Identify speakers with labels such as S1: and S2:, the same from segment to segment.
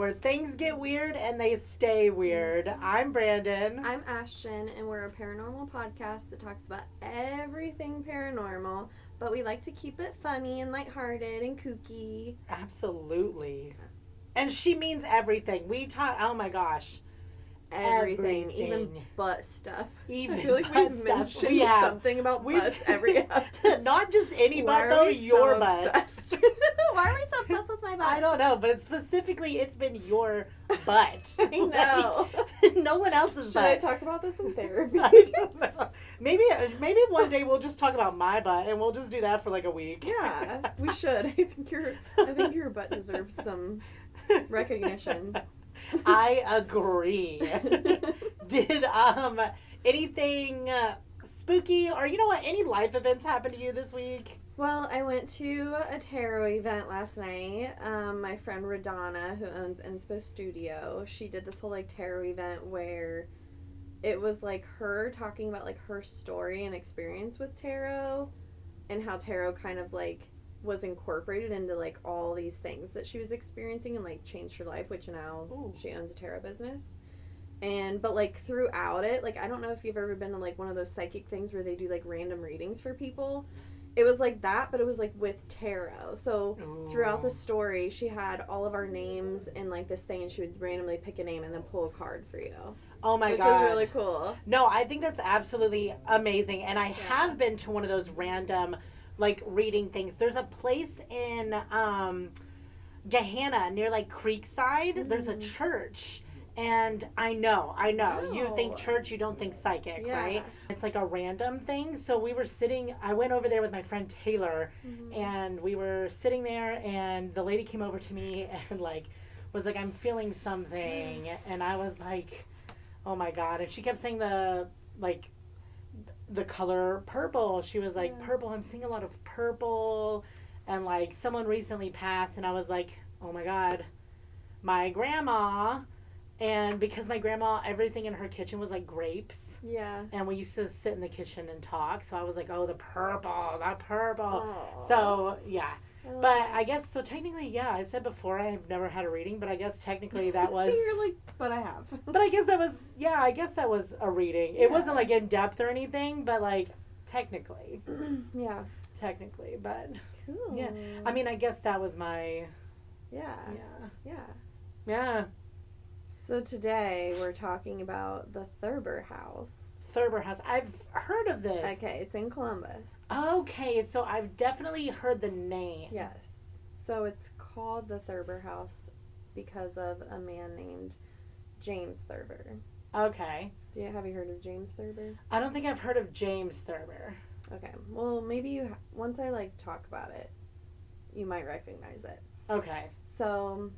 S1: where things get weird and they stay weird. I'm Brandon.
S2: I'm Ashton, and we're a paranormal podcast that talks about everything paranormal, but we like to keep it funny and lighthearted and kooky.
S1: Absolutely. And she means everything. We talk, oh my gosh.
S2: Everything, even butt stuff.
S1: Even
S2: I feel like
S1: butt
S2: we've
S1: stuff.
S2: mentioned
S1: We have.
S2: something about butts every episode.
S1: Not just any butt, though, your butt.
S2: Why are we so obsessed with my butt?
S1: I don't know, but specifically, it's been your butt.
S2: I know.
S1: Like, no one else's
S2: Should
S1: butt.
S2: I talk about this in therapy?
S1: I don't know. Maybe one day we'll just talk about my butt, and we'll just do that for like a week.
S2: Yeah, we should. I think your butt deserves some recognition.
S1: I agree. Did anything spooky or any life events happen to you this week?
S2: Well, I went to a tarot event last night. My friend Radana, who owns Inspo Studio, she did this whole like tarot event where it was like her talking about like her story and experience with tarot and how tarot kind of like was incorporated into like all these things that she was experiencing and like changed her life, which now she owns a tarot business. But like throughout it, like I don't know if you've ever been to like one of those psychic things where they do like random readings for people. It was like that, but it was like with tarot. So throughout the story, she had all of our names in like this thing, and she would randomly pick a name and then pull a card for you.
S1: Oh my God.
S2: Which was really cool.
S1: No, I think that's absolutely amazing. And I have been to one of those random like reading things. There's a place in Gahanna near like Creekside. There's a church. And I know. You think church, you don't think psychic, right? It's like a random thing. So we were sitting, I went over there with my friend Taylor, and we were sitting there, and the lady came over to me and like was like, I'm feeling something. And I was like, oh my God. And she kept saying the color purple. She was like, purple, I'm seeing a lot of purple. And like someone recently passed, and I was like, oh my God, my grandma. And because my grandma, everything in her kitchen was like grapes. Yeah. And we used to sit in the kitchen and talk. So I was like, oh, the purple. Aww. So, yeah. But I guess, so technically, I said before I've never had a reading, but I guess technically that was.
S2: You're like, but I have.
S1: But I guess that was a reading. It wasn't like in depth or anything, but like technically.
S2: Yeah.
S1: Technically, but.
S2: Cool.
S1: Yeah. I mean, I guess that was my.
S2: Yeah.
S1: Yeah.
S2: So today we're talking about the Thurber House.
S1: Thurber House. I've heard of this.
S2: Okay, it's in Columbus.
S1: Okay, so I've definitely heard the name.
S2: Yes. So it's called the Thurber House because of a man named James Thurber.
S1: Okay.
S2: Have you heard of James Thurber?
S1: I don't think I've heard of James Thurber.
S2: Okay. Well, maybe once I like talk about it, you might recognize it.
S1: Okay.
S2: So,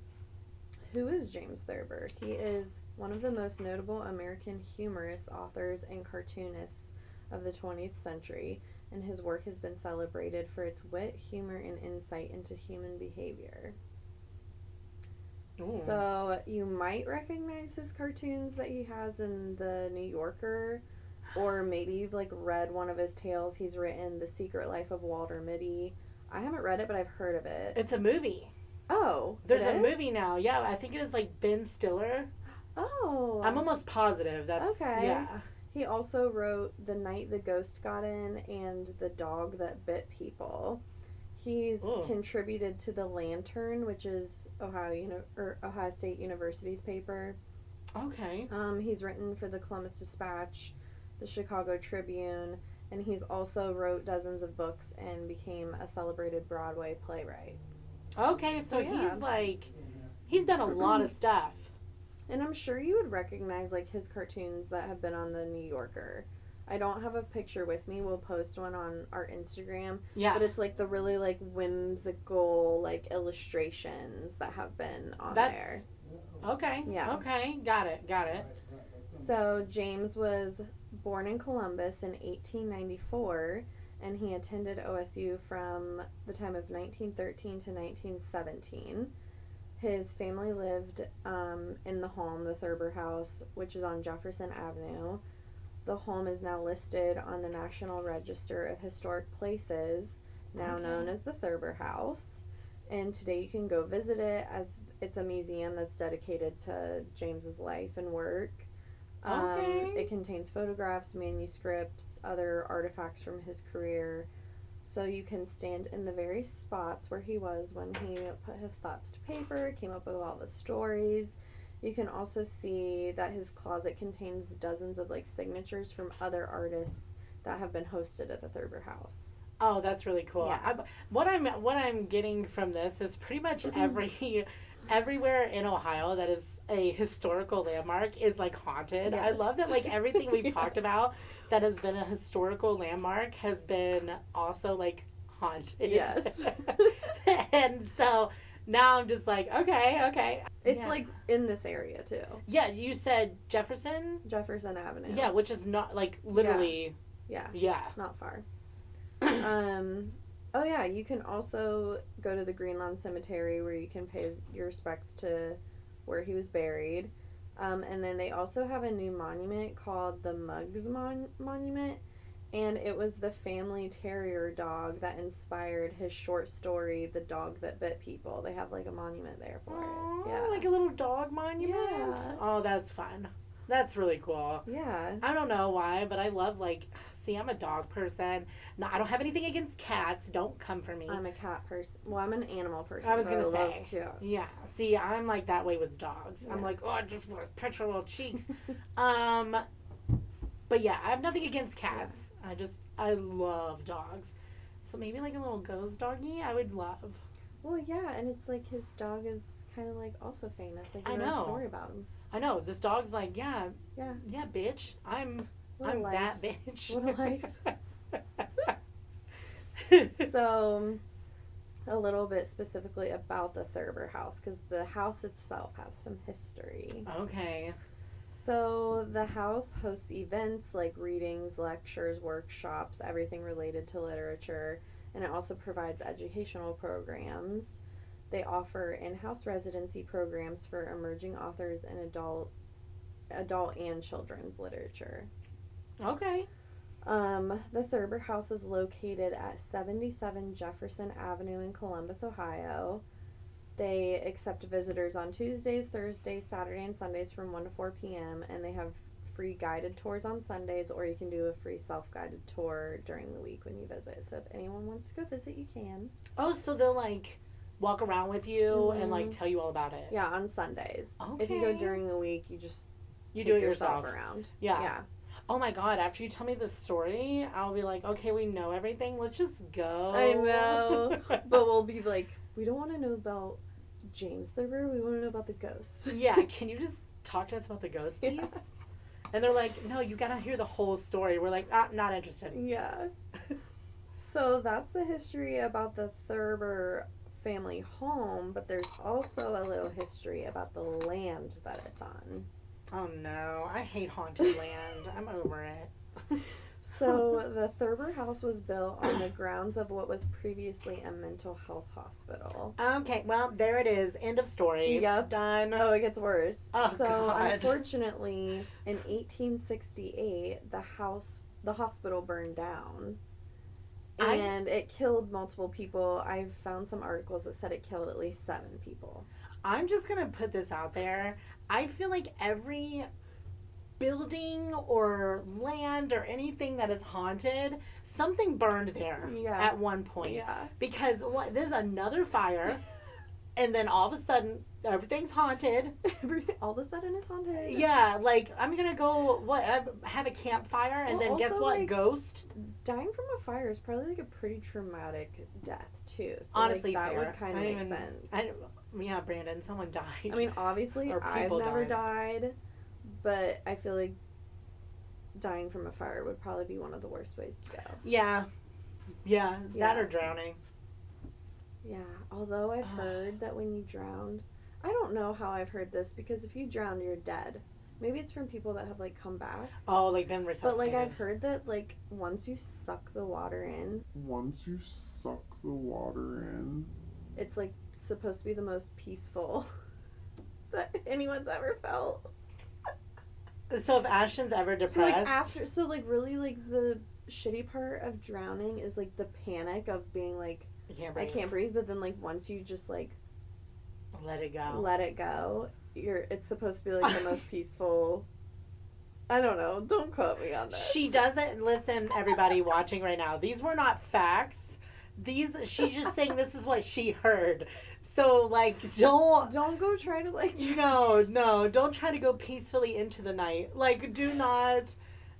S2: who is James Thurber? He is one of the most notable American humorous authors and cartoonists of the 20th century, and his work has been celebrated for its wit, humor, and insight into human behavior. Ooh. So, you might recognize his cartoons that he has in the New Yorker, or maybe you've like read one of his tales. He's written The Secret Life of Walter Mitty. I haven't read it, but I've heard of it.
S1: It's a movie.
S2: Oh,
S1: there's a movie now. Yeah, I think it was like Ben Stiller.
S2: Oh,
S1: I'm almost positive. That's okay. Yeah.
S2: He also wrote The Night the Ghost Got In and The Dog That Bit People. He's contributed to The Lantern, which is Ohio State University's paper.
S1: Okay.
S2: He's written for the Columbus Dispatch, the Chicago Tribune, and he's also wrote dozens of books and became a celebrated Broadway playwright.
S1: Okay, so he's done a lot of stuff.
S2: And I'm sure you would recognize like his cartoons that have been on the New Yorker. I don't have a picture with me. We'll post one on our Instagram. Yeah. But it's like the really like whimsical like illustrations that have been on there.
S1: Okay. Yeah. Okay. Got it.
S2: So James was born in Columbus in 1894. And he attended OSU from the time of 1913 to 1917. His family lived in the home, the Thurber House, which is on Jefferson Avenue. The home is now listed on the National Register of Historic Places, now known as the Thurber House. And today you can go visit it It's a museum that's dedicated to James's life and work.
S1: Okay.
S2: It contains photographs, manuscripts, other artifacts from his career. So you can stand in the very spots where he was when he put his thoughts to paper, came up with all the stories. You can also see that his closet contains dozens of like signatures from other artists that have been hosted at the Thurber House.
S1: Oh, that's really cool.
S2: Yeah.
S1: What I'm getting from this is pretty much everywhere in Ohio that is a historical landmark is like haunted. I
S2: Yes.
S1: love that like everything we've talked about that has been a historical landmark has been also like haunted.
S2: Yes.
S1: And so now I'm just like, okay.
S2: It's
S1: Yeah.
S2: like in this area too.
S1: Yeah, you said Jefferson?
S2: Jefferson Avenue.
S1: Yeah, which is not like literally
S2: Yeah.
S1: yeah.
S2: Not far. Oh yeah, you can also go to the Greenlawn Cemetery where you can pay your respects to where he was buried. And then they also have a new monument called the Muggs Monument, and it was the family terrier dog that inspired his short story, The Dog That Bit People. They have like a monument there for
S1: Aww,
S2: it. Yeah.
S1: like a little dog monument.
S2: Yeah.
S1: Oh, that's fun. That's really cool.
S2: Yeah.
S1: I don't know why, but I love like. See, I'm a dog person. No, I don't have anything against cats. Don't come for me.
S2: I'm a cat person. Well, I'm an animal person.
S1: I was
S2: but
S1: gonna
S2: love
S1: say.
S2: cats.
S1: Yeah. See, I'm like that way with dogs.
S2: Yeah.
S1: I'm like, oh, I just want to pet your little cheeks. But yeah, I have nothing against cats. I love dogs. So maybe like a little ghost doggy, I would love.
S2: Well, yeah, and it's like his dog is kind of like also famous. Like,
S1: I
S2: you know
S1: know.
S2: a story about him.
S1: I know this dog's like, yeah,
S2: Yeah.
S1: bitch. I'm
S2: What a life.
S1: that bitch.
S2: What a life. So, a little bit specifically about the Thurber House, because the house itself has some history.
S1: Okay.
S2: So, the house hosts events like readings, lectures, workshops, everything related to literature, and it also provides educational programs. They offer in-house residency programs for emerging authors in adult and children's literature.
S1: Okay.
S2: The Thurber House is located at 77 Jefferson Avenue in Columbus, Ohio. They accept visitors on Tuesdays, Thursdays, Saturday, and Sundays from 1 to 4 p.m. And they have free guided tours on Sundays, or you can do a free self-guided tour during the week when you visit. So if anyone wants to go visit, you can.
S1: Oh, so they'll like walk around with you and like
S2: Mhm.
S1: tell you all about it.
S2: Yeah, on Sundays. If you go
S1: Okay.
S2: during the week, you just
S1: You
S2: take
S1: do it yourself.
S2: around.
S1: Yeah.
S2: Yeah.
S1: Oh my god, after you tell me this story, I'll be like, okay, we know everything. Let's just go.
S2: I know. But we'll be like, we don't want to know about James Thurber. We want to know about the ghosts.
S1: Yeah, can you just talk to us about the ghost, please?
S2: Yeah.
S1: And they're like, no, you gotta hear the whole story. We're like, not interested.
S2: Yeah. So that's the history about the Thurber family home, but there's also a little history about the land that it's on.
S1: Oh no, I hate haunted land. I'm over it.
S2: So the Thurber House was built on the grounds of what was previously a mental health hospital.
S1: Okay, well, there it is. End of story.
S2: Yep.
S1: Done.
S2: Oh, it gets worse.
S1: Oh,
S2: so
S1: God.
S2: unfortunately, in 1868, the hospital burned down. And it killed multiple people. I've found some articles that said it killed at least 7 people.
S1: I'm just gonna put this out there. I feel like every building or land or anything that is haunted, something burned there
S2: Yeah.
S1: at one point.
S2: Yeah.
S1: Because there's another fire, and then all of a sudden everything's haunted.
S2: All of a sudden it's haunted.
S1: Yeah, like I'm gonna go have a campfire, and
S2: Well,
S1: then guess
S2: also,
S1: what?
S2: like,
S1: Ghost.
S2: Dying from a fire is probably like a pretty traumatic death too. So
S1: Honestly,
S2: like, that
S1: fair.
S2: would kind of make sense.
S1: Yeah, Brandon, someone died.
S2: I mean, obviously,
S1: Or
S2: I've
S1: people
S2: never
S1: died.
S2: died, but I feel like dying from a fire would probably be one of the worst ways to go.
S1: yeah, that
S2: Yeah.
S1: or drowning.
S2: Yeah, although I've heard that when you drowned, I don't know how I've heard this, because if you drown, you're dead. Maybe it's from people that have like come back.
S1: Oh, like been
S2: But
S1: resuscitated.
S2: like I've heard that like once you suck the water in, it's like supposed to be the most peaceful that anyone's ever felt.
S1: So if Ashton's ever
S2: So like
S1: depressed,
S2: really like the shitty part of drowning is like the panic of being like
S1: you can't
S2: I
S1: breathe.
S2: can't breathe, but then like once you just like
S1: Let it go.
S2: Let it go. It's supposed to be like the most peaceful. I don't know. Don't quote me on this.
S1: She doesn't listen. Everybody watching right now, these were not facts. She's just saying this is what she heard. So like, don't
S2: go try to like.
S1: No, don't try to go peacefully into the night. Like, do not.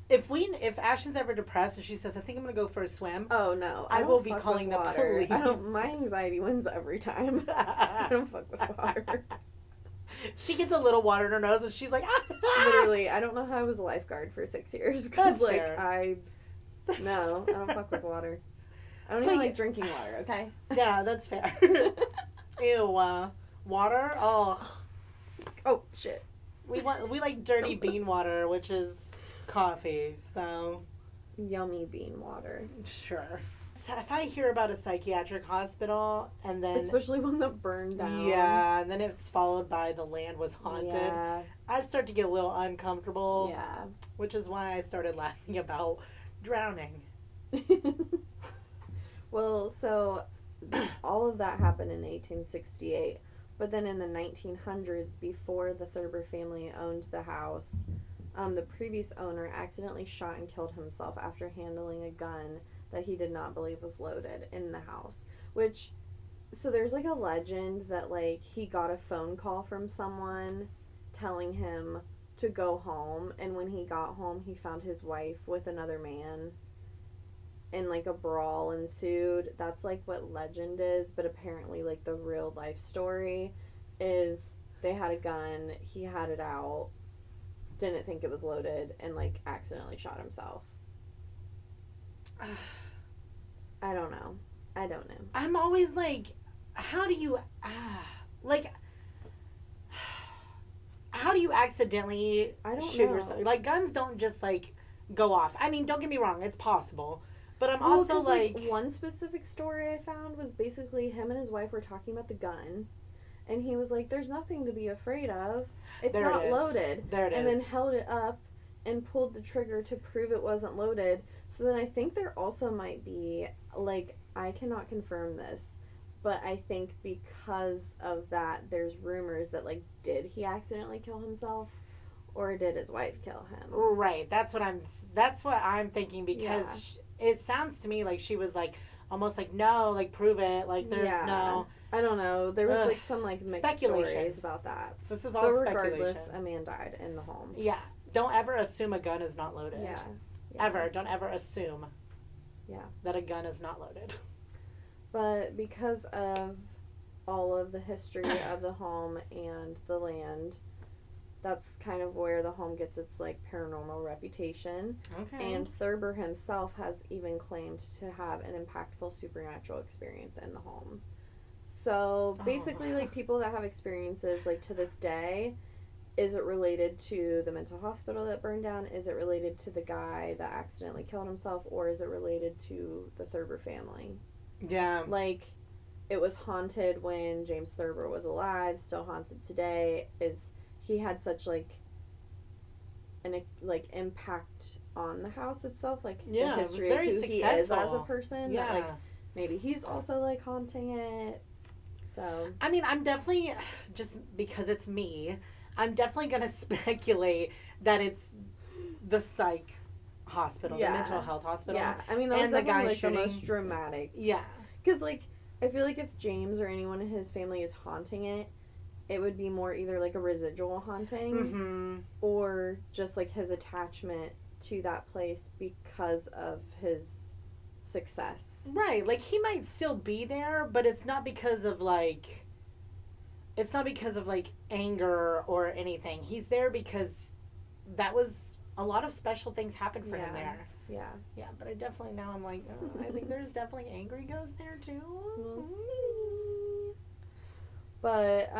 S1: If Ashton's ever depressed and she says, "I think I'm gonna go for a swim,"
S2: oh no,
S1: I will be calling the police.
S2: My anxiety wins every time. I don't fuck with water.
S1: She gets a little water in her nose and she's like, ah!
S2: Literally, I don't know how I was a lifeguard for 6 years because like
S1: fair.
S2: I don't fuck with water. I don't even like drinking water. Okay.
S1: Yeah, that's fair. Ew, water. Oh
S2: shit.
S1: We like dirty bean water, which is coffee. So
S2: yummy bean water.
S1: Sure. If I hear about a psychiatric hospital and then
S2: especially one that burned down,
S1: yeah, and then it's followed by the land was haunted,
S2: yeah.
S1: I'd start to get a little uncomfortable.
S2: Yeah.
S1: Which is why I started laughing about drowning.
S2: Well, so all of that happened in 1868, but then in the 1900s, before the Thurber family owned the house, the previous owner accidentally shot and killed himself after handling a gun that he did not believe was loaded in the house. So there's like a legend that like he got a phone call from someone telling him to go home, and when he got home he found his wife with another man and like a brawl ensued. That's like what legend is, but apparently like the real life story is they had a gun, he had it out, didn't think it was loaded, and like accidentally shot himself. I don't know.
S1: I'm always like, how do you accidentally shoot yourself? Like, guns don't just like go off. I mean, don't get me wrong, it's possible. But I'm also like
S2: one specific story I found was basically him and his wife were talking about the gun, and he was like, "There's nothing to be afraid of. It's not loaded."
S1: There it is.
S2: And then held it up and pulled the trigger to prove it wasn't loaded. So then I think there also might be, like, I cannot confirm this, but I think because of that, there's rumors that, like, did he accidentally kill himself, or did his wife kill him?
S1: Right. That's what I'm thinking, because it sounds to me like she was like almost like, no, like, prove it, like there's no.
S2: I don't know. There was like some like mixed stories about that.
S1: This is all
S2: but
S1: speculation.
S2: Regardless, a man died in the home.
S1: Yeah. Don't ever assume a gun is not loaded.
S2: Yeah.
S1: Ever. Don't ever assume.
S2: Yeah.
S1: That a gun is not loaded.
S2: But because of all of the history of the home and the land, that's kind of where the home gets its like paranormal reputation.
S1: Okay.
S2: And Thurber himself has even claimed to have an impactful supernatural experience in the home. So basically, like, people that have experiences like to this day, is it related to the mental hospital that burned down? Is it related to the guy that accidentally killed himself? Or is it related to the Thurber family?
S1: Yeah.
S2: Like, it was haunted when James Thurber was alive, still haunted today. He had such like an like impact on the house itself, like the history of who he is as a person.
S1: Yeah.
S2: That, like, maybe he's also like haunting it. So
S1: I mean, I'm definitely, just because it's me, I'm definitely gonna speculate that it's the psych hospital, the mental health hospital.
S2: Yeah, I mean, that was definitely like the most dramatic.
S1: Yeah,
S2: because like I feel like if James or anyone in his family is haunting it, it would be more either like a residual haunting or just like his attachment to that place because of his success.
S1: Right, like he might still be there, but it's not because of like anger or anything. He's there because that was a lot of special things happened for him there.
S2: Yeah.
S1: Yeah, but I definitely now I'm like, I think there's definitely angry ghosts there too.
S2: We'll see. But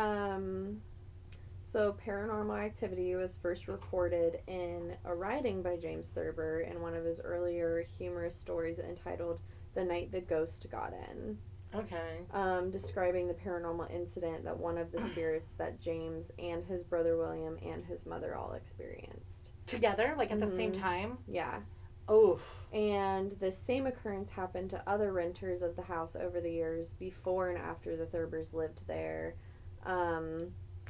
S2: so paranormal activity was first reported in a writing by James Thurber in one of his earlier humorous stories entitled "The Night the Ghost Got In."
S1: Okay.
S2: Describing the paranormal incident that one of the spirits that James and his brother William and his mother all experienced.
S1: Together? Like at the same time?
S2: Yeah.
S1: Oof.
S2: And the same occurrence happened to other renters of the house over the years before and after the Thurbers lived there.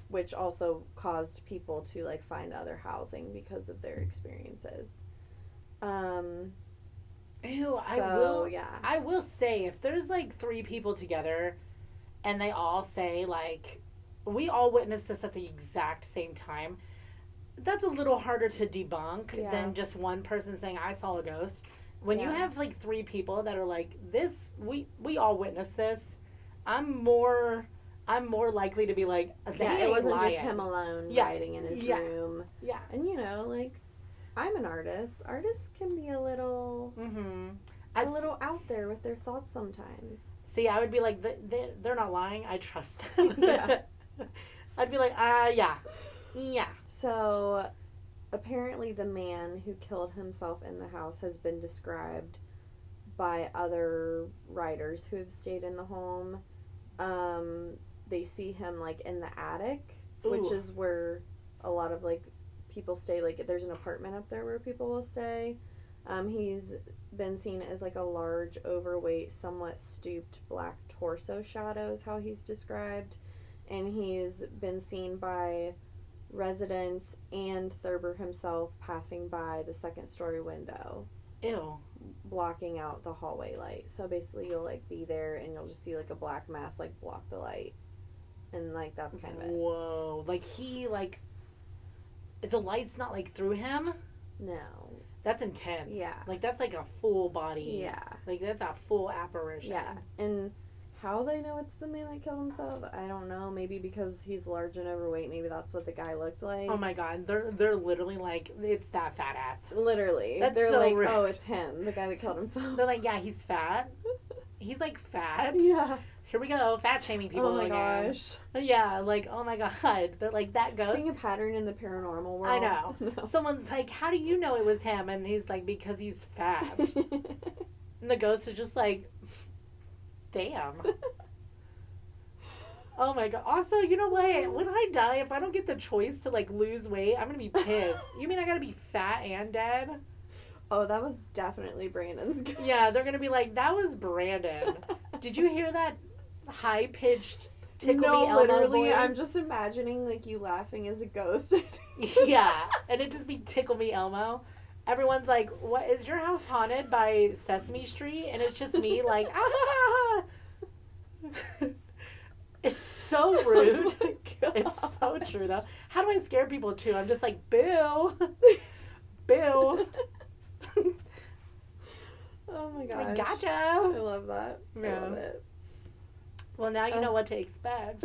S2: which also caused people to like find other housing because of their experiences.
S1: Ew,
S2: Yeah.
S1: I will say, if there's like 3 people together and they all say like, we all witnessed this at the exact same time, that's a little harder to debunk than just one person saying, I saw a ghost. When you have like 3 people that are like, this, we all witnessed this, I'm more likely to be like,
S2: it wasn't just him alone writing in his room.
S1: Yeah.
S2: And like, I'm an artist. Artists can be a little a little out there with their thoughts sometimes.
S1: See, I would be like, they're not lying. I trust them. I'd be like, yeah.
S2: So, apparently the man who killed himself in the house has been described by other writers who have stayed in the home. They see him, like, in the attic, which is where a lot of, like, people stay. Like, there's an apartment up there where people will stay. He's been seen as, like, a large, overweight, somewhat stooped black torso shadow is how he's described. And he's been seen by residents and Thurber himself passing by the second-story window.
S1: Ew.
S2: Blocking out the hallway light. So basically you'll, like, be there and you'll just see, like, a black mass, like, block the light. And, like, that's kind of it.
S1: Whoa. Like, he, like, the light's not, like, through him?
S2: No.
S1: That's intense.
S2: Yeah.
S1: Like, that's, like, a full body.
S2: Yeah.
S1: Like, that's a full apparition.
S2: Yeah. And how they know it's the man that killed himself, I don't know. Maybe because he's large and overweight. Maybe that's what the guy looked like.
S1: Oh, my God. They're literally like, it's that fat ass.
S2: Literally. They're
S1: so
S2: like,
S1: rude.
S2: oh, it's him, the guy that killed himself.
S1: They're like, yeah, he's fat. He's, like, fat.
S2: Yeah.
S1: Here we go, fat shaming people again.
S2: Oh my gosh.
S1: Yeah, like, oh my God. They're like, that ghost.
S2: Seeing a pattern in the paranormal world.
S1: I know.
S2: No.
S1: Someone's like, how do you know it was him? And he's like, because he's fat. And the ghost is just like, damn. Oh my God. Also, you know what? When I die, if I don't get the choice to like lose weight, I'm going to be pissed. You mean I got to be fat and dead?
S2: Oh, that was definitely Brandon's ghost.
S1: Yeah, they're going to be like, that was Brandon. Did you hear that high-pitched tickle me Elmo
S2: literally,
S1: voice?
S2: I'm just imagining like you laughing as a ghost.
S1: Yeah, and it just be Tickle Me Elmo. Everyone's like, what, is your house haunted by Sesame Street? And it's just me like, ah! It's so rude.
S2: Oh
S1: It's so true though. How do I scare people too? I'm just like, Bill. Bill.
S2: Oh my gosh.
S1: Like, gotcha.
S2: I love that.
S1: Yeah.
S2: I love it.
S1: Well, now you know what to expect.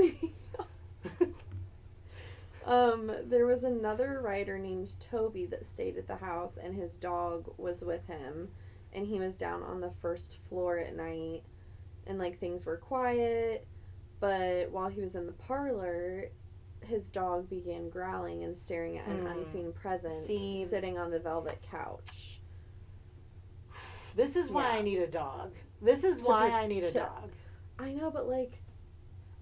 S2: There was another writer named Toby that stayed at the house, and his dog was with him, and he was down on the first floor at night, and like things were quiet, but while he was in the parlor, his dog began growling and staring at an unseen presence sitting on the velvet couch.
S1: This is why I need a dog. This is why I need a dog.
S2: I know, but like,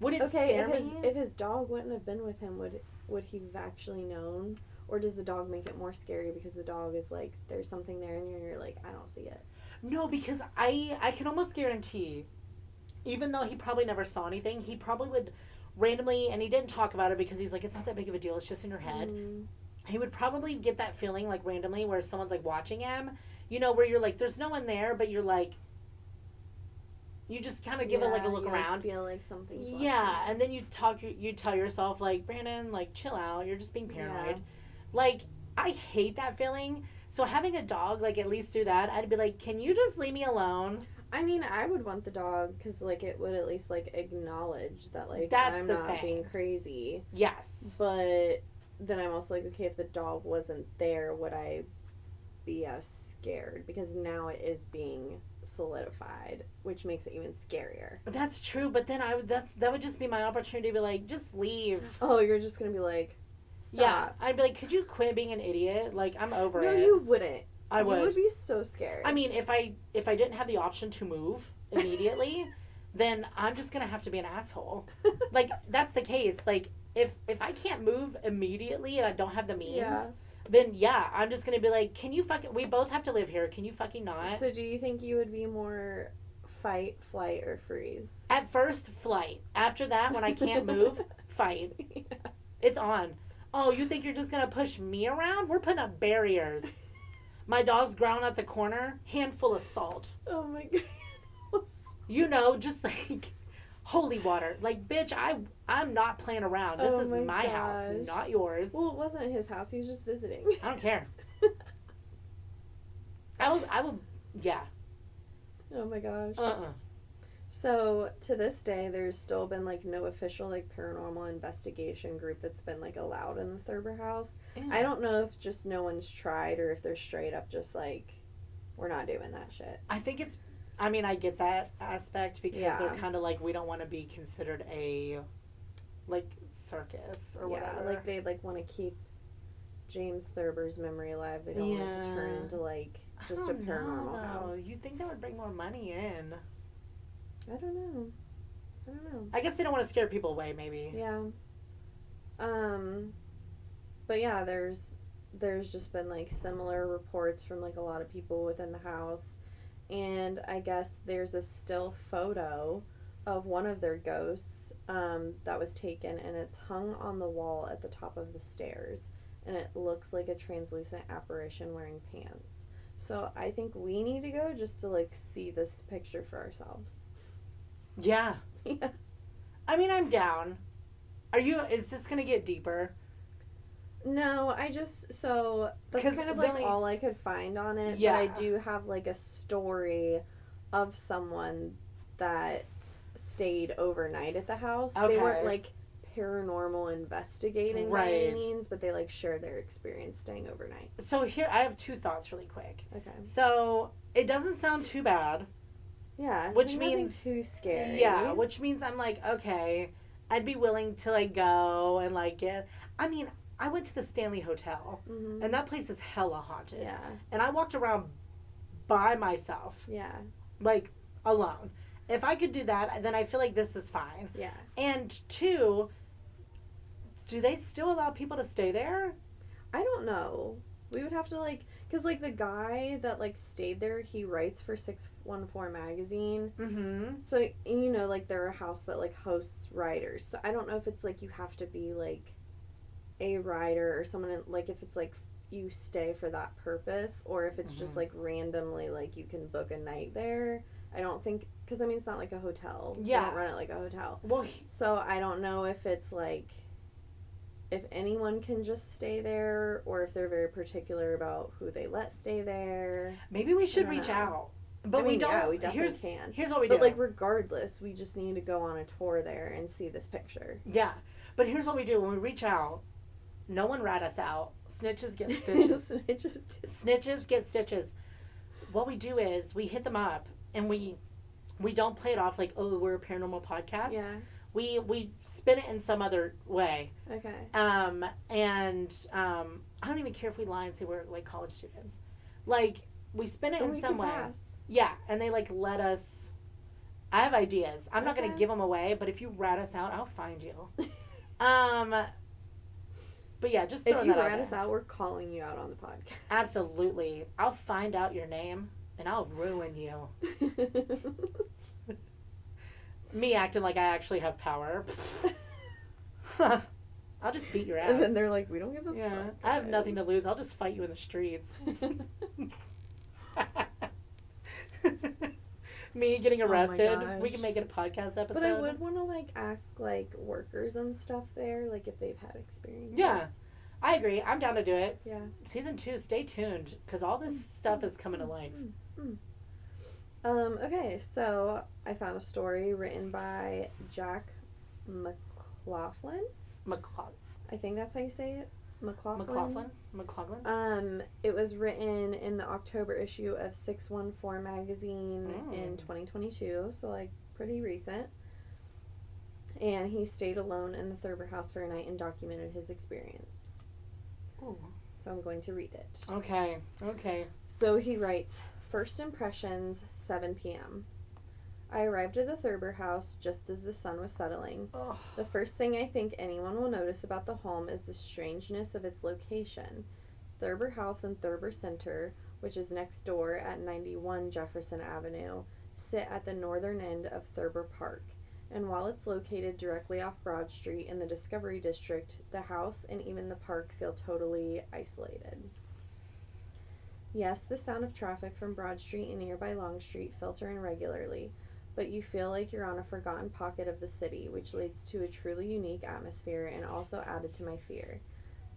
S1: would it scare me?
S2: If his dog wouldn't have been with him, would he have actually known? Or does the dog make it more scary because the dog is like, there's something there and you're like, I don't see it?
S1: No, because I can almost guarantee, even though he probably never saw anything, he probably would randomly, and he didn't talk about it because he's like, it's not that big of a deal, it's just in your head. He would probably get that feeling like randomly where someone's like watching him, you know, where you're like, there's no one there, but you're like, you just kind of give it like a look around.
S2: Like feel like something's watching.
S1: Yeah, and then you tell yourself like, Brandon, like, chill out, you're just being paranoid.
S2: Yeah.
S1: Like, I hate that feeling. So having a dog, like, at least do that. I'd be like, can you just leave me alone?
S2: I mean, I would want the dog because, like, it would at least, like, acknowledge that, like,
S1: That's
S2: I'm
S1: the
S2: not
S1: thing.
S2: being crazy.
S1: Yes.
S2: But then I'm also like, okay, if the dog wasn't there, would I be as scared? Because now it is being solidified, which makes it even scarier.
S1: That's true, but then that would just be my opportunity to be like, just leave.
S2: Oh, you're just gonna be like, stop.
S1: Yeah, I'd be like, could you quit being an idiot? Like, I'm over it.
S2: No, you wouldn't.
S1: I would.
S2: You would be so scared.
S1: I mean, if I didn't have the option to move immediately, then I'm just gonna have to be an asshole. Like, that's the case. Like, if I can't move immediately and I don't have the means, then yeah, I'm just gonna be like, can you fucking? We both have to live here. Can you fucking not?
S2: So, do you think you would be more fight, flight, or freeze?
S1: At first, flight. After that, when I can't move, fight. It's on. Oh, you think you're just going to push me around? We're putting up barriers. My dog's growling at the corner, handful of salt.
S2: Oh my god.
S1: You know, just like holy water. Like, bitch, I'm not playing around. This is my house, not yours.
S2: Well, it wasn't his house. He was just visiting.
S1: I don't care. I would, yeah.
S2: Oh my gosh. So, to this day, there's still been, like, no official, like, paranormal investigation group that's been, like, allowed in the Thurber House. Ew. I don't know if just no one's tried or if they're straight up just, like, we're not doing that shit.
S1: I think it's, I mean, I get that aspect because they're kind of like, we don't want to be considered a, like, circus or whatever.
S2: Yeah, like, they, like, want to keep James Thurber's memory alive. They don't want it to turn into, like, just a paranormal house.
S1: You think that would bring more money in?
S2: I don't know.
S1: I guess they don't want to scare people away, maybe.
S2: Yeah. But yeah, there's just been like similar reports from like a lot of people within the house, and I guess there's a still photo of one of their ghosts that was taken, and it's hung on the wall at the top of the stairs, and it looks like a translucent apparition wearing pants. So I think we need to go just to like see this picture for ourselves.
S1: Yeah. Yeah. I mean, I'm down. Is this going to get deeper?
S2: No, so that's kind of like all I could find on it. Yeah. But I do have like a story of someone that stayed overnight at the house. Okay. They weren't like paranormal investigating by any means, but they like shared their experience staying overnight.
S1: So here, I have two thoughts really quick.
S2: Okay.
S1: So it doesn't sound too bad.
S2: Yeah,
S1: which means
S2: too scary.
S1: Yeah, which means I'm like, okay, I'd be willing to like go and like get. I mean, I went to the Stanley Hotel, and that place is hella haunted.
S2: Yeah,
S1: and I walked around by myself.
S2: Yeah,
S1: like alone. If I could do that, then I feel like this is fine.
S2: Yeah,
S1: and two, do they still allow people to stay there?
S2: I don't know. We would have to like, because like the guy that like stayed there, he writes for 614 magazine. Mm-hmm. So, you know, like they're a house that like hosts writers. So I don't know if it's like you have to be like a writer or someone like if it's like you stay for that purpose or if it's just like randomly like you can book a night there. I don't think, because I mean it's not like a hotel. Yeah. They don't run it like a hotel. Well, so I don't know if it's like, if anyone can just stay there or if they're very particular about who they let stay there.
S1: Maybe we should reach out. But I mean, we don't.
S2: Yeah, we definitely can.
S1: Here's what we do.
S2: But like regardless, we just need to go on a tour there and see this picture.
S1: Yeah. But here's what we do. When we reach out, no one rat us out. Snitches get stitches. Snitches get stitches. What we do is we hit them up and we don't play it off like, oh, we're a paranormal podcast.
S2: Yeah.
S1: We spin it in some other way.
S2: Okay.
S1: And I don't even care if we lie and say we're like college students. Like we spin it in some way. Pass. Yeah, and they like let us. I have ideas. I'm not gonna give them away, but if you rat us out, I'll find you. But yeah, just throw that out there. If you rat
S2: us out, we're calling you out on the podcast.
S1: Absolutely, I'll find out your name and I'll ruin you. Me acting like I actually have power. I'll just beat your ass.
S2: And then they're like, we don't give a fuck.
S1: I have nothing to lose. I'll just fight you in the streets. Me getting arrested. We can make it a podcast episode.
S2: But I would want to like ask like workers and stuff there, like if they've had experiences.
S1: Yeah, I agree. I'm down to do it.
S2: Yeah.
S1: Season 2, stay tuned because all this stuff is coming to life.
S2: Okay, so I found a story written by Jack McLaughlin. I think that's how you say it. McLaughlin. It was written in the October issue of 614 magazine in 2022, so like pretty recent. And he stayed alone in the Thurber house for a night and documented his experience.
S1: Ooh.
S2: So I'm going to read it.
S1: Okay.
S2: So he writes, First impressions, 7 p.m. I arrived at the Thurber house just as the sun was settling.
S1: Oh.
S2: The first thing I think anyone will notice about the home is the strangeness of its location. Thurber House and Thurber Center, which is next door at 91 Jefferson Avenue, sit at the northern end of Thurber Park, And while it's located directly off Broad Street in the Discovery District, the house and even the park feel totally isolated. Yes, the sound of traffic from Broad Street and nearby Long Street filter in regularly, but you feel like you're on a forgotten pocket of the city, which leads to a truly unique atmosphere and also added to my fear.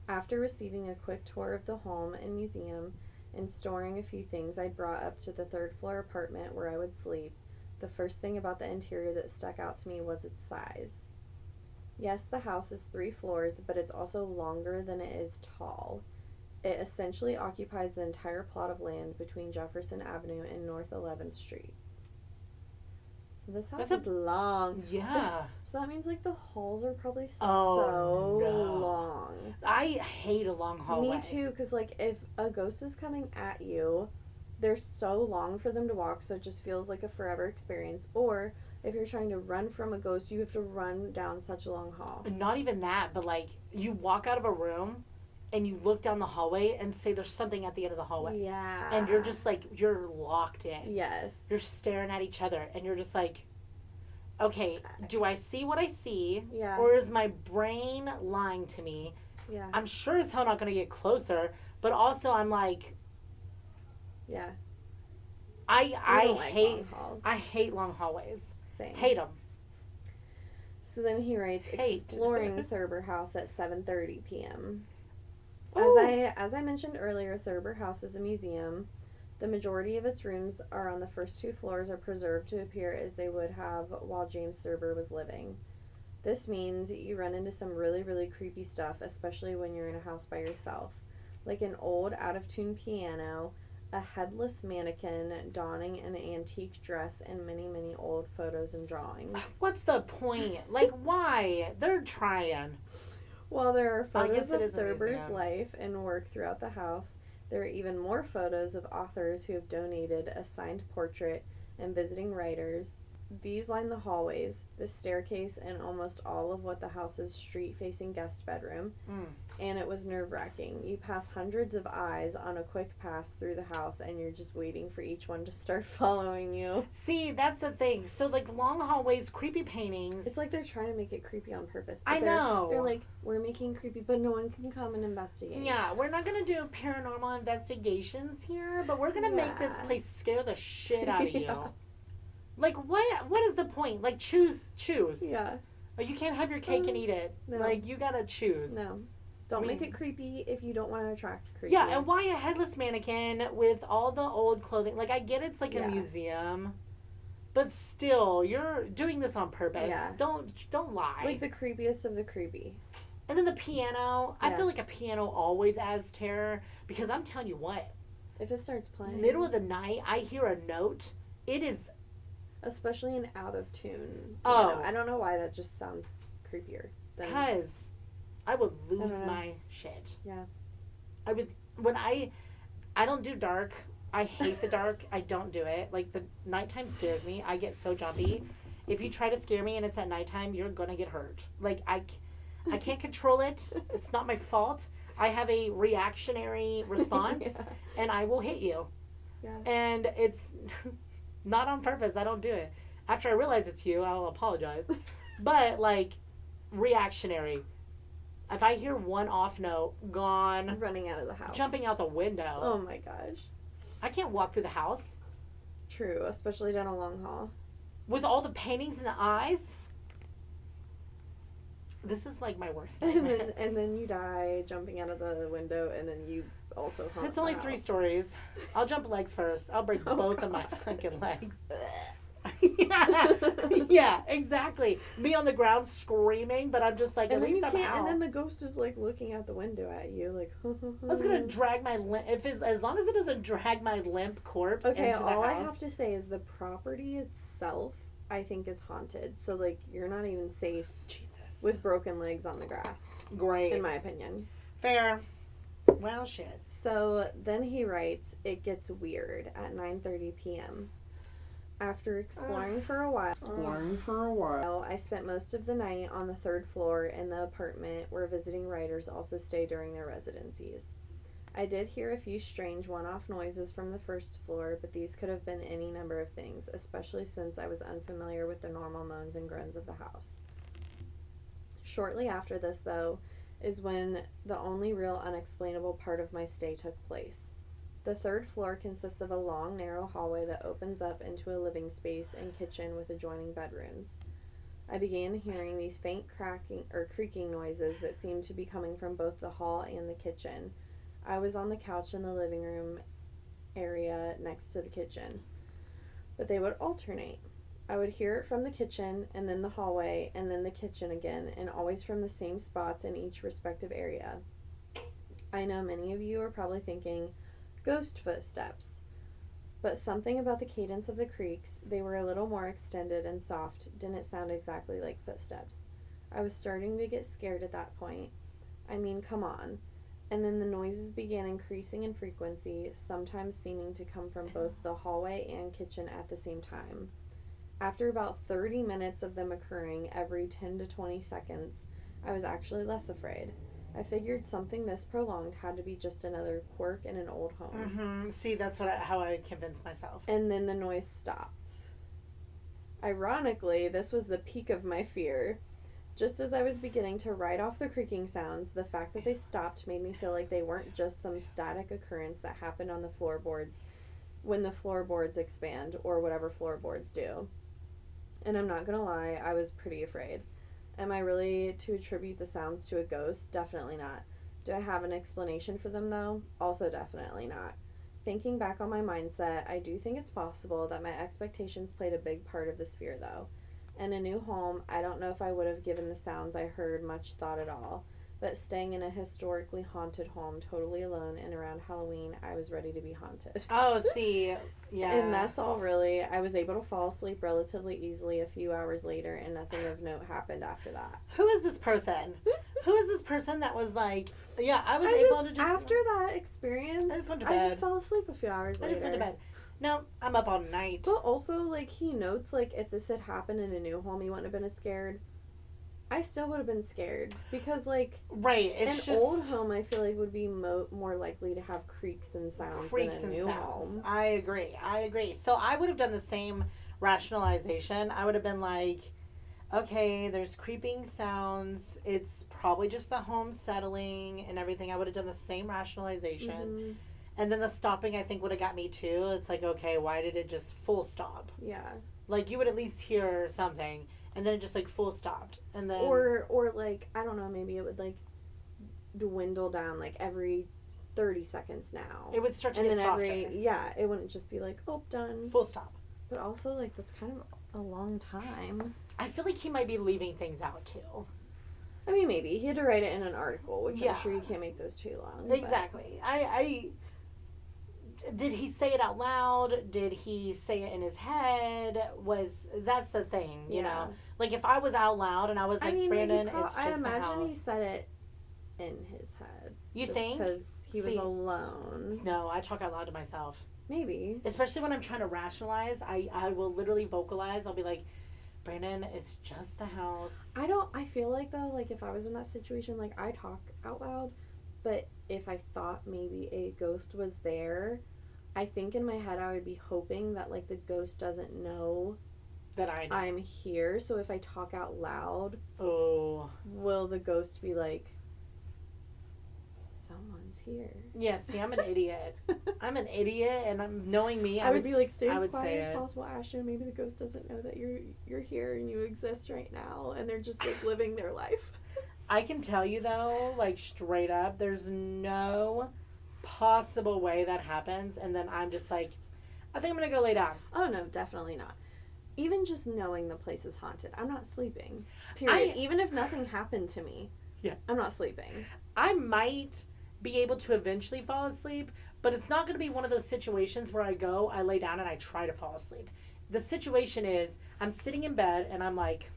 S2: After receiving a quick tour of the home and museum and storing a few things I'd brought up to the third floor apartment where I would sleep, the first thing about the interior that stuck out to me was its size. Yes, the house is 3 floors, but it's also longer than it is tall. It essentially occupies the entire plot of land between Jefferson Avenue and North 11th Street. So this house is long.
S1: Yeah.
S2: So that means, like, the halls are probably
S1: Oh, no.
S2: long.
S1: I hate a long hallway.
S2: Me too, because, like, if a ghost is coming at you, they're so long for them to walk, so it just feels like a forever experience. Or if you're trying to run from a ghost, you have to run down such a long hall.
S1: Not even that, but, like, you walk out of a room and you look down the hallway and say there's something at the end of the hallway.
S2: Yeah.
S1: And you're just, like, you're locked in.
S2: Yes.
S1: You're staring at each other and you're just like, okay, do I see what I see?
S2: Yeah.
S1: Or is my brain lying to me?
S2: Yeah.
S1: I'm sure as hell not going to get closer, but also I'm like,
S2: yeah.
S1: I
S2: like
S1: hate
S2: long halls.
S1: I hate long hallways.
S2: Same.
S1: Hate them.
S2: So then he writes,
S1: Hate.
S2: exploring Thurber House at 7:30 p.m.
S1: Ooh.
S2: As I mentioned earlier, Thurber House is a museum. The majority of its rooms are on the first 2 floors are preserved to appear as they would have while James Thurber was living. This means you run into some really, really creepy stuff, especially when you're in a house by yourself. Like an old, out-of-tune piano, a headless mannequin donning an antique dress, and many, many old photos and drawings.
S1: What's the point? Like, why? They're trying.
S2: While there are photos of
S1: it is a
S2: Thurber's
S1: museum.
S2: life and work throughout the house, there are even more photos of authors who have donated a signed portrait and visiting writers. These line the hallways, the staircase, and almost all of what the house's street-facing guest bedroom. And it was nerve-wracking. You pass hundreds of eyes on a quick pass through the house, and you're just waiting for each one to start following you.
S1: See, that's the thing. So, like, long hallways, creepy paintings.
S2: It's like they're trying to make it creepy on purpose.
S1: I know.
S2: They're like, we're making creepy, but no one can come and investigate.
S1: Yeah, we're not going to do paranormal investigations here, but we're going to make this place scare the shit out of you. Like, what is the point? Like, choose.
S2: Yeah.
S1: Or you can't have your cake and eat it.
S2: No.
S1: Like, you got to choose.
S2: No. Don't make it creepy if you don't want to attract creepy.
S1: Yeah, and why a headless mannequin with all the old clothing? Like, I get it's like a
S2: Yeah.
S1: museum, but still, you're doing this on purpose.
S2: Yeah.
S1: Don't lie.
S2: Like the creepiest of the creepy.
S1: And then the piano. I
S2: Yeah.
S1: feel like a piano always adds terror because I'm telling you what,
S2: If it starts playing.
S1: middle of the night, I hear a note. It is.
S2: Especially an out of tune.
S1: Oh.
S2: Piano. I don't know why that just sounds creepier.
S1: Because I would lose
S2: don't know.
S1: my shit.
S2: Yeah.
S1: I would when I don't do dark. I hate the dark. I don't do it. Like the nighttime scares me. I get so jumpy. If you try to scare me and it's at nighttime, you're gonna get hurt. Like I can't control it. It's not my fault. I have a reactionary response,
S2: Yeah.
S1: and I will hit you.
S2: Yeah.
S1: And it's not on purpose. I don't do it. After I realize it's you, I'll apologize. But like reactionary. If I hear one off note, gone,
S2: Running out of the house.
S1: jumping out the window.
S2: Oh my gosh.
S1: I can't walk through the house
S2: True, especially down a long hall.
S1: with all the paintings in the eyes. This is like my worst
S2: And
S1: nightmare.
S2: then you die jumping out of the window, and then you also haunt
S1: It's only
S2: the
S1: 3
S2: house.
S1: stories. I'll jump legs first. I'll break
S2: Oh,
S1: both of my
S2: God.
S1: fucking legs. yeah, exactly. Me on the ground screaming, but I'm just like,
S2: And
S1: at
S2: then
S1: least
S2: you
S1: I'm
S2: can't.
S1: out.
S2: And then the ghost is like looking out the window at you, like.
S1: I was gonna drag my limp. As long as it doesn't drag my limp corpse
S2: Okay,
S1: into the
S2: all I
S1: house.
S2: have to say is the property itself, I think, is haunted. So like, you're not even safe
S1: Jesus.
S2: with broken legs on the grass,
S1: Great.
S2: in my opinion.
S1: Fair. Well, shit.
S2: So then he writes, it gets weird at 9:30 p.m. After exploring for a while, I spent most of the night on the 3rd floor in the apartment where visiting writers also stay during their residencies. I did hear a few strange one-off noises from the first floor, but these could have been any number of things, especially since I was unfamiliar with the normal moans and groans of the house. Shortly after this, though, is when the only real unexplainable part of my stay took place. The third floor consists of a long, narrow hallway that opens up into a living space and kitchen with adjoining bedrooms. I began hearing these faint creaking noises that seemed to be coming from both the hall and the kitchen. I was on the couch in the living room area next to the kitchen, but they would alternate. I would hear it from the kitchen, and then the hallway, and then the kitchen again, and always from the same spots in each respective area. I know many of you are probably thinking, ghost footsteps. But something about the cadence of the creaks, they were a little more extended and soft, didn't sound exactly like footsteps. I was starting to get scared at that point. I mean, come on. And then the noises began increasing in frequency, sometimes seeming to come from both the hallway and kitchen at the same time. After about 30 minutes of them occurring every 10 to 20 seconds, I was actually less afraid. I figured something this prolonged had to be just another quirk in an old home.
S1: Mm-hmm. See, that's how I convinced myself.
S2: And then the noise stopped. Ironically, this was the peak of my fear. Just as I was beginning to write off the creaking sounds, the fact that they stopped made me feel like they weren't just some static occurrence that happened on the floorboards when the floorboards expand, or whatever floorboards do. And I'm not gonna lie, I was pretty afraid. Am I really to attribute the sounds to a ghost? Definitely not. Do I have an explanation for them, though? Also definitely not. Thinking back on my mindset, I do think it's possible that my expectations played a big part of this fear, though. In a new home, I don't know if I would have given the sounds I heard much thought at all, but staying in a historically haunted home totally alone and around Halloween, I was ready to be haunted.
S1: Oh, see, yeah.
S2: And that's all really. I was able to fall asleep relatively easily a few hours later, and nothing of note happened after that.
S1: Who is this person? Who is this person that was like, yeah, I was able to just...
S2: After that experience,
S1: I just went to bed.
S2: I just fell asleep a few hours later.
S1: I just went to bed. No, I'm up all night.
S2: But also, like, he notes, like, if this had happened in a new home, he wouldn't have been as scared. I still would have been scared. Because, like,
S1: right, it's
S2: an old home, I feel like, would be more likely to have creaks and sounds than a new home.
S1: I agree. So I would have done the same rationalization. I would have been like, okay, there's creeping sounds. It's probably just the home settling and everything. I would have done the same rationalization. Mm-hmm. And then the stopping, I think, would have got me too. It's like, okay, why did it just full stop?
S2: Yeah.
S1: Like, you would at least hear something, and then it just, like, full stopped. And then...
S2: Or like, I don't know, maybe it would, like, dwindle down, like, every 30 seconds now.
S1: It would start to get softer.
S2: It wouldn't just be like, oh, done.
S1: Full stop.
S2: But also, like, that's kind of a long time.
S1: I feel like he might be leaving things out, too.
S2: I mean, maybe. He had to write it in an article, which I'm sure you can't make those too long.
S1: Exactly. Did he say it out loud? Did he say it in his head? That's the thing, you know? Like, if I was out loud and I was like, Brandon, it's just
S2: I imagine
S1: the house.
S2: he said it in his head.
S1: You think?
S2: Because he was alone.
S1: No, I talk out loud to myself.
S2: Maybe.
S1: Especially when I'm trying to rationalize. I will literally vocalize. I'll be like, Brandon, it's just the house.
S2: I feel like, though, like, if I was in that situation, like, I talk out loud, but if I thought maybe a ghost was there, I think in my head I would be hoping that, like, the ghost doesn't know
S1: that
S2: I'm here. So if I talk out loud, will the ghost be like, someone's here?
S1: Yeah, see, I'm an idiot. I'm an idiot, and I'm knowing me.
S2: I would be like, stay as quiet as possible, Ashton. Maybe the ghost doesn't know that you're here and you exist right now, and they're just, like, living their life.
S1: I can tell you, though, like, straight up, there's no possible way that happens, and then I'm just like, I think I'm gonna go lay down.
S2: Oh no, definitely not. Even just knowing the place is haunted, I'm not sleeping. Period. Even if nothing happened to me, I'm not sleeping.
S1: I might be able to eventually fall asleep, but it's not gonna be one of those situations where I lay down and I try to fall asleep. The situation is, I'm sitting in bed and I'm like,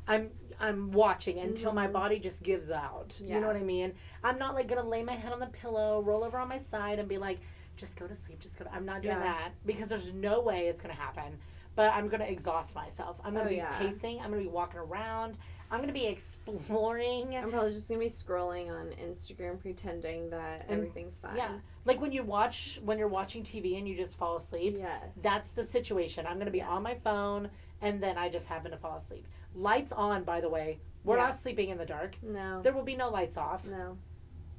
S1: I'm watching until my body just gives out. Yeah. You know what I mean? I'm not, like, going to lay my head on the pillow, roll over on my side, and be like, just go to sleep, I'm not doing that, because there's no way it's going to happen. But I'm going to exhaust myself. I'm going to be pacing. I'm going to be walking around. I'm going to be exploring.
S2: I'm probably just going to be scrolling on Instagram pretending that everything's fine.
S1: Yeah. Like when you're watching TV and you just fall asleep.
S2: Yes.
S1: That's the situation. I'm going to be on my phone and then I just happen to fall asleep. Lights on, by the way. We're not sleeping in the dark.
S2: No.
S1: There will be no lights off.
S2: No.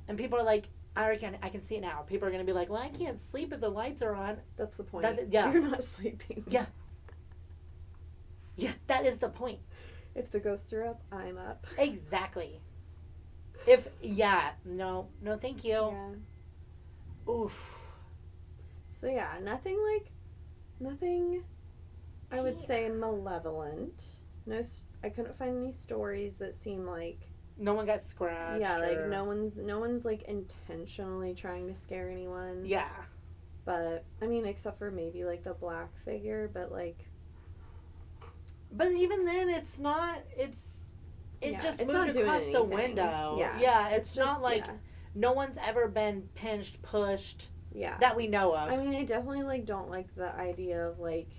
S1: And people are like, I can see it now. People are going to be like, well, I can't sleep if the lights are on.
S2: That's the point.
S1: Yeah.
S2: You're not sleeping.
S1: Yeah. Yeah, that is the point.
S2: If the ghosts are up, I'm up.
S1: Exactly. No, thank you.
S2: Yeah.
S1: Oof.
S2: So yeah, nothing I would say malevolent. No, I couldn't find any stories that seem like
S1: no one got scratched.
S2: Yeah, like no one's like intentionally trying to scare anyone.
S1: Yeah.
S2: But I mean, except for maybe like the black figure, but like.
S1: But even then, it's not. It just moved across the window.
S2: Yeah.
S1: It's
S2: just,
S1: not like no one's ever been pinched, pushed.
S2: Yeah.
S1: That we know of.
S2: I mean, I definitely like don't like the idea of like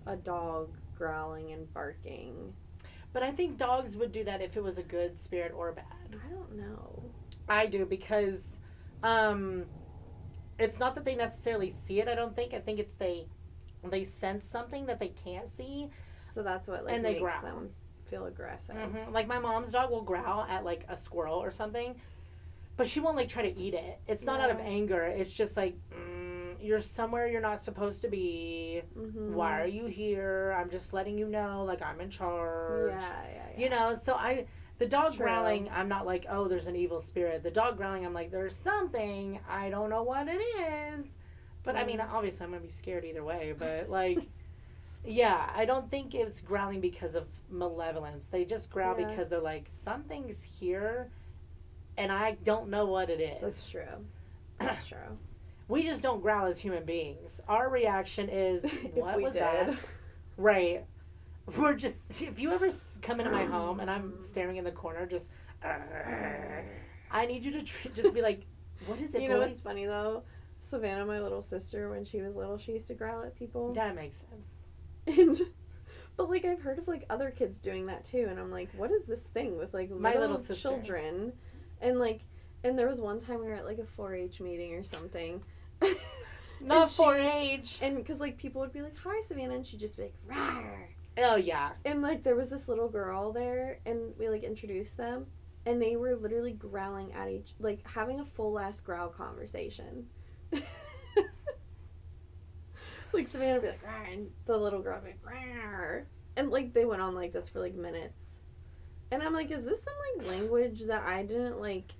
S2: a dog growling and barking.
S1: But I think dogs would do that if it was a good spirit or bad.
S2: I don't know.
S1: I do because, it's not that they necessarily see it. I don't think. I think it's they sense something that they can't see.
S2: So that's what like makes them feel aggressive.
S1: Mm-hmm. Like my mom's dog will growl at like a squirrel or something, but she won't like try to eat it. It's not out of anger. It's just like you're somewhere you're not supposed to be. Mm-hmm. Why are you here? I'm just letting you know, like I'm in charge.
S2: Yeah.
S1: You know, so the dog growling, I'm not like, oh, there's an evil spirit. The dog growling, I'm like, there's something. I don't know what it is. But I mean, obviously I'm going to be scared either way. But like, yeah, I don't think it's growling because of malevolence. They just growl because they're like, something's here and I don't know what it is.
S2: That's true. That's true.
S1: We just don't growl as human beings. Our reaction is, what was that? Right. We're just, if you ever come into my home and I'm staring in the corner, just, I need you to just be like, what is it,
S2: You know what's funny, though? Savannah, my little sister, when she was little, she used to growl at people.
S1: That makes sense.
S2: But, like, I've heard of, like, other kids doing that, too. And I'm like, what is this thing with, like,
S1: my little
S2: children? And, like, and there was one time we were at, like, a 4-H meeting or something.
S1: Not 4-H.
S2: And, because, like, people would be like, hi, Savannah. And she'd just be like, rawr.
S1: Oh, yeah.
S2: And, like, there was this little girl there, and we, like, introduced them. And they were literally growling at like, having a full-ass growl conversation. Like, Savannah would be like, rawr, and the little girl would be like, rawr. And, like, they went on like this for, like, minutes. And I'm like, is this some, like, language that I didn't, like,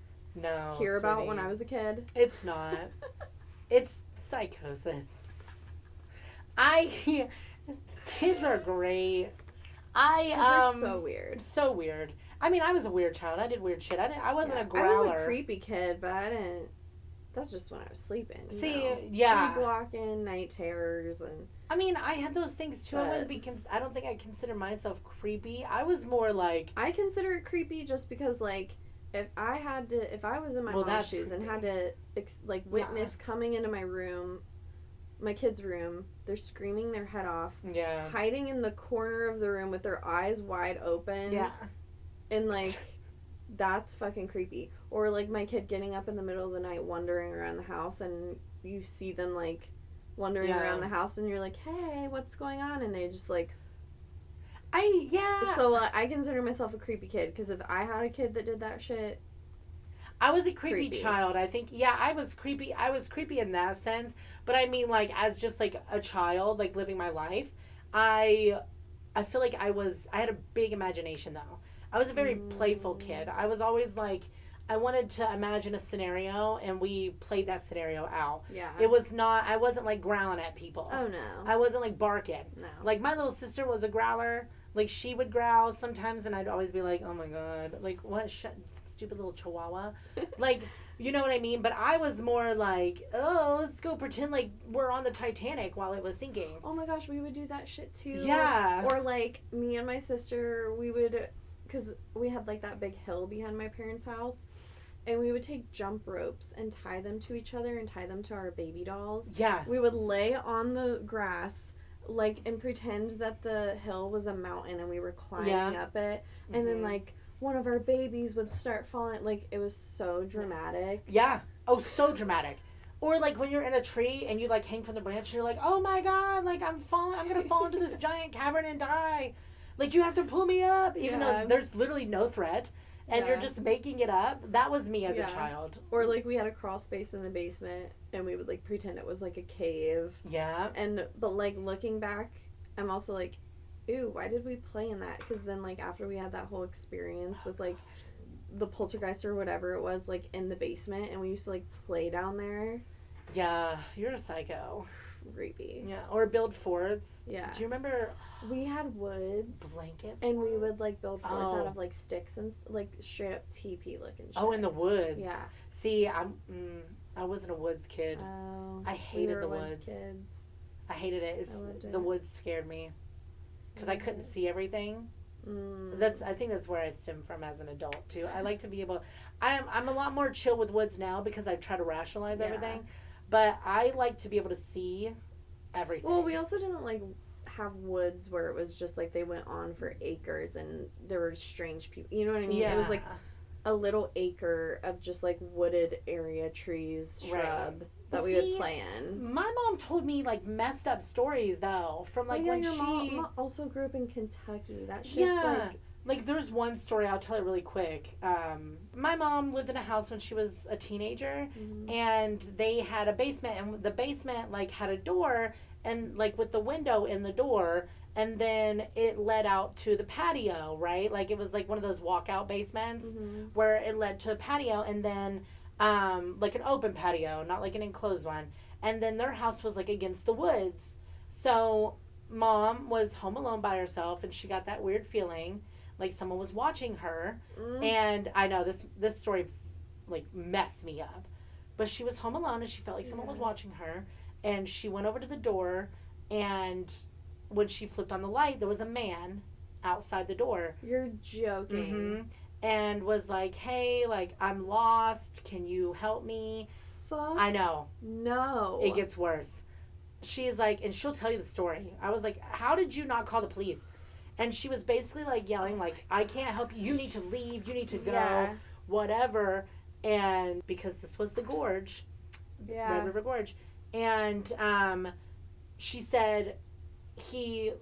S2: hear about when I was a kid?
S1: It's not. It's psychosis. Kids are great.
S2: Kids are so weird.
S1: So weird. I mean, I was a weird child. I did weird shit. I wasn't a growler.
S2: I was a creepy kid, but I didn't. That's just when I was sleeping. Sleepwalking, night terrors, and.
S1: I mean, I had those things too. I wouldn't be. I don't think I consider myself creepy. I was more like.
S2: I consider it creepy just because, like, if I was in my mom's shoes and had to, witness coming into my room, my kid's room, they're screaming their head off.
S1: Yeah.
S2: Hiding in the corner of the room with their eyes wide open.
S1: Yeah.
S2: And, like, that's fucking creepy. Or, like, my kid getting up in the middle of the night wandering around the house and you see them, like, wandering around the house and you're like, hey, what's going on? And they just, like... So, I consider myself a creepy kid because if I had a kid that did that shit...
S1: I was a creepy child. I think, I was creepy. I was creepy in that sense. But I mean, like, as just, like, a child, like, living my life, I feel like I had a big imagination, though. I was a very playful kid. I was always, like, I wanted to imagine a scenario, and we played that scenario out.
S2: Yeah.
S1: I wasn't, like, growling at people.
S2: Oh, no.
S1: I wasn't, like, barking.
S2: No.
S1: Like, my little sister was a growler. Like, she would growl sometimes, and I'd always be like, oh, my God. Like, what stupid little chihuahua. Like, you know what I mean? But I was more like, oh, let's go pretend like we're on the Titanic while it was sinking.
S2: Oh my gosh, we would do that shit too.
S1: Yeah.
S2: Or like me and my sister, we would, because we had like that big hill behind my parents' house, and we would take jump ropes and tie them to each other and tie them to our baby dolls.
S1: Yeah.
S2: We would lay on the grass like, and pretend that the hill was a mountain and we were climbing up it, and then, like, one of our babies would start falling. Like, it was so dramatic.
S1: Yeah. Oh, so dramatic. Or, like, when you're in a tree and you, like, hang from the branch, you're like, oh, my God, like, I'm going to fall into this giant cavern and die. Like, you have to pull me up, even though there's literally no threat, and you're just making it up. That was me as a child.
S2: Or, like, we had a crawl space in the basement, and we would, like, pretend it was, like, a cave.
S1: Yeah.
S2: But, like, looking back, I'm also like, ooh, why did we play in that? Because then, like, after we had that whole experience with, like, the poltergeist or whatever it was, like, in the basement, and we used to, like, play down there.
S1: Yeah, you're a psycho.
S2: Creepy.
S1: Yeah, or build forts.
S2: Yeah.
S1: Do you remember?
S2: We had woods.
S1: Blanket
S2: and we would, like, build forts out
S1: Oh.
S2: of, like, sticks and, like, straight up teepee looking shit.
S1: Oh, in the woods.
S2: Yeah.
S1: See, I wasn't a woods kid.
S2: Oh.
S1: I hated the
S2: woods
S1: woods.
S2: kids.
S1: I hated it.
S2: I loved it.
S1: The woods scared me because I couldn't see everything.
S2: Mm.
S1: I think that's where I stem from as an adult too. I like to be able. I'm a lot more chill with woods now because I try to rationalize everything, but I like to be able to see everything.
S2: Well, we also didn't, like, have woods where it was just, like, they went on for acres and there were strange people. You know what I mean?
S1: Yeah.
S2: It was, like, a little acre of just, like, wooded area, trees, shrub that we would play in.
S1: My mom told me, like, messed up stories though from, like, when
S2: your
S1: she
S2: mom also grew up in Kentucky. That shit's
S1: like there's one story, I'll tell it really quick. My mom lived in a house when she was a teenager, and they had a basement, and the basement, like, had a door, and, like, with the window in the door, and then it led out to the patio, right? Like, it was, like, one of those walkout basements where it led to a patio, and then like an open patio, not like an enclosed one. And then their house was, like, against the woods. So mom was home alone by herself, and she got that weird feeling like someone was watching her. And I know this story, like, messed me up, but she was home alone and she felt like someone was watching her, and she went over to the door, and when she flipped on the light, there was a man outside the door.
S2: You're joking.
S1: And was like, hey, like, I'm lost, can you help me?
S2: Fuck.
S1: I know.
S2: No.
S1: It gets worse. She's like, and she'll tell you the story. I was like, how did you not call the police? And she was basically, like, yelling, like, I can't help you. You need to leave. You need to go. Whatever. And because this was the gorge. Red River Gorge. And she said he,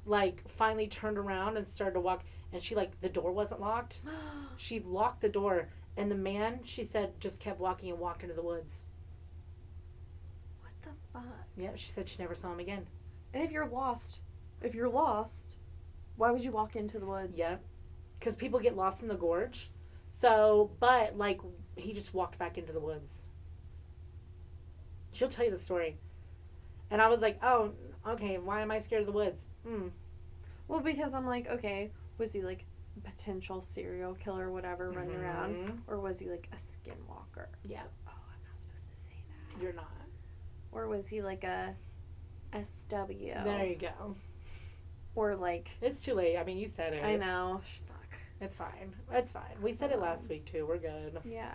S1: like, finally turned around and started to walk. And she, like, the door wasn't locked. She locked the door. And the man, she said, just kept walking and walked into the woods.
S2: What the fuck?
S1: Yeah, she said she never saw him again.
S2: And if you're lost, why would you walk into the woods?
S1: Yeah. Because people get lost in the gorge. So, but, like, he just walked back into the woods. She'll tell you the story. And I was like, oh, okay, why am I scared of the woods?
S2: Well, because I'm like, okay, was he, like, a potential serial killer or whatever running around? Or was he, like, a skinwalker?
S1: Yeah.
S2: Oh, I'm not supposed to say that.
S1: You're not.
S2: Or was he, like, a SW?
S1: There you go.
S2: Or, like...
S1: It's too late. I mean, you said it.
S2: I know. Fuck.
S1: It's fine. It's fine. We said it last week, too. We're good.
S2: Yeah.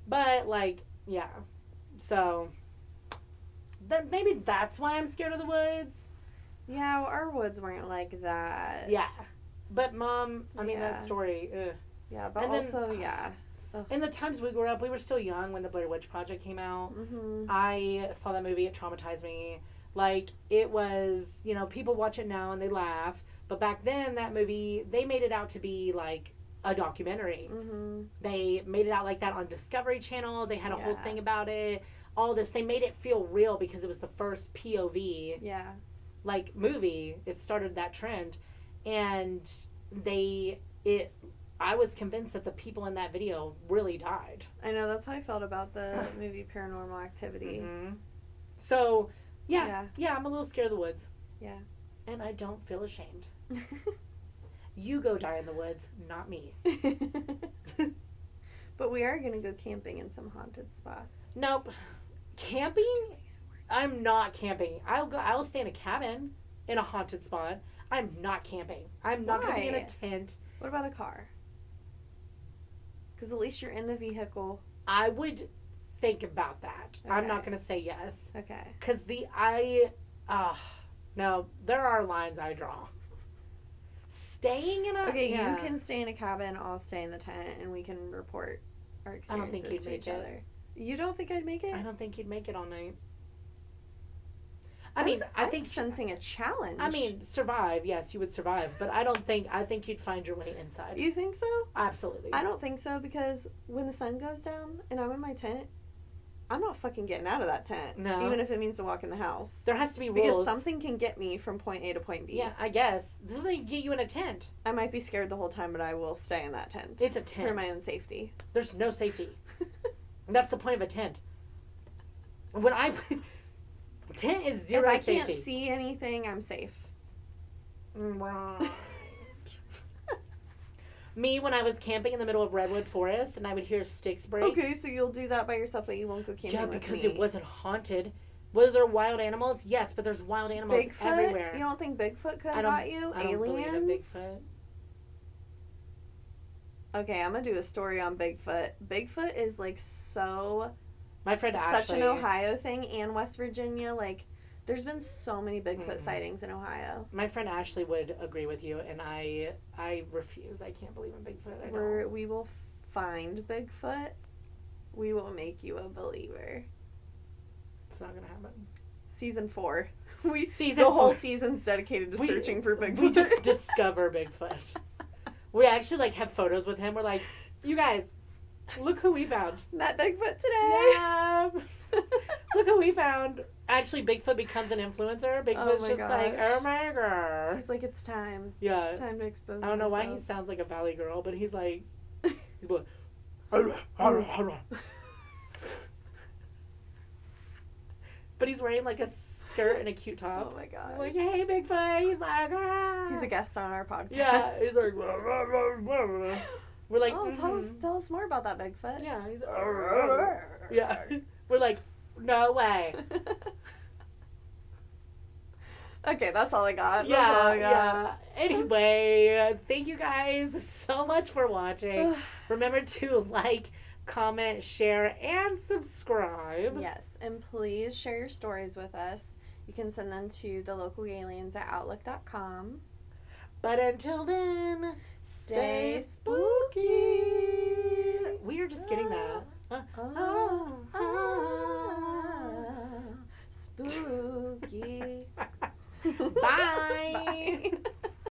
S1: But, like, yeah. So, maybe that's why I'm scared of the woods.
S2: Yeah, well, our woods weren't like that.
S1: Yeah. But, Mom, I mean, that story, ugh.
S2: Yeah, but
S1: and
S2: also,
S1: then,
S2: yeah.
S1: In the times we grew up, we were still young when the Blair Witch Project came out. I saw that movie. It traumatized me. Like, it was, you know, people watch it now and they laugh. But back then, that movie, they made it out to be, like, a documentary. They made it out like that on Discovery Channel. They had a whole thing about it. All this. They made it feel real because it was the first POV, like, movie. It started that trend. And I was convinced that the people in that video really died.
S2: I know, that's how I felt about the movie Paranormal Activity.
S1: So, yeah, I'm a little scared of the woods.
S2: Yeah.
S1: And I don't feel ashamed. You go die in the woods, not me.
S2: But we are going to go camping in some haunted spots.
S1: Nope. Camping? I'm not camping. I'll stay in a cabin in a haunted spot. I'm not camping. I'm not going to be in a tent.
S2: What about a car? Because at least you're in the vehicle.
S1: I would think about that.
S2: Okay.
S1: I'm not going to say yes.
S2: Okay.
S1: Because No, there are lines I draw. Staying in a...
S2: Okay,
S1: yeah.
S2: you can stay in a cabin, I'll stay in the tent, and we can report our
S1: I don't think
S2: experiences
S1: you'd
S2: to
S1: make
S2: each
S1: it.
S2: other. You don't think I'd make it?
S1: I don't think you'd make it all night. I think
S2: sensing a challenge.
S1: I mean, survive. Yes, you would survive, but I think you'd find your way inside.
S2: You think so?
S1: Absolutely.
S2: I don't think so, because when the sun goes down and I'm in my tent, I'm not fucking getting out of that tent.
S1: No.
S2: Even if it means to walk in the house.
S1: There has to be rules.
S2: Because something can get me from point A to point B.
S1: Yeah, I guess. This is why you get you in a tent.
S2: I might be scared the whole time, but I will stay in that tent.
S1: It's a tent.
S2: For my own safety.
S1: There's no safety. That's the point of a tent. When I... tent is zero
S2: if I
S1: safety.
S2: can't see anything, I'm safe.
S1: Me, when I was camping in the middle of redwood forest and I would hear sticks break.
S2: Okay, so you'll do that by yourself, but you won't go camping with me.
S1: Yeah, because it wasn't haunted. Was there wild animals? Yes, but there's wild animals
S2: Bigfoot?
S1: everywhere.
S2: You don't think Bigfoot could
S1: I
S2: have
S1: don't-
S2: got you?
S1: I don't believe in
S2: Aliens?
S1: Bigfoot.
S2: Okay, I'm gonna do a story on Bigfoot. Bigfoot is like so
S1: My friend
S2: such
S1: Ashley.
S2: an Ohio thing and West Virginia. Like, there's been so many Bigfoot
S1: Mm-mm.
S2: sightings in Ohio.
S1: My friend Ashley would agree with you, and I refuse. I can't believe in Bigfoot. I don't.
S2: We will find Bigfoot. We will make you a believer.
S1: It's not gonna happen.
S2: Season 4.
S1: Season
S2: the whole
S1: 4.
S2: season's dedicated to
S1: We-
S2: searching for Bigfoot.
S1: We just discover Bigfoot. We actually like have photos with him. We're like, you guys, look who we found.
S2: Met Bigfoot today.
S1: Yeah. Look who we found. Actually, Bigfoot becomes an influencer. Bigfoot's
S2: my
S1: just like,
S2: gosh.
S1: oh my god.
S2: He's like, it's time.
S1: Yeah.
S2: It's time to expose
S1: I don't know why he
S2: myself.
S1: sounds like a valley girl, but he's like, he's like, but he's wearing like a skirt and a cute top.
S2: Oh my gosh.
S1: Like, hey, Bigfoot. He's like, ah.
S2: He's a guest on our podcast.
S1: Yeah, he's like, we're like,
S2: oh, tell us more about that Bigfoot.
S1: Yeah, he's yeah. We're like, no way.
S2: Okay, that's all I got. That's all I got.
S1: Yeah. Anyway, thank you guys so much for watching. Remember to like, comment, share, and subscribe.
S2: Yes, and please share your stories with us. You can send them to thelocalaliens@outlook.com.
S1: But until then,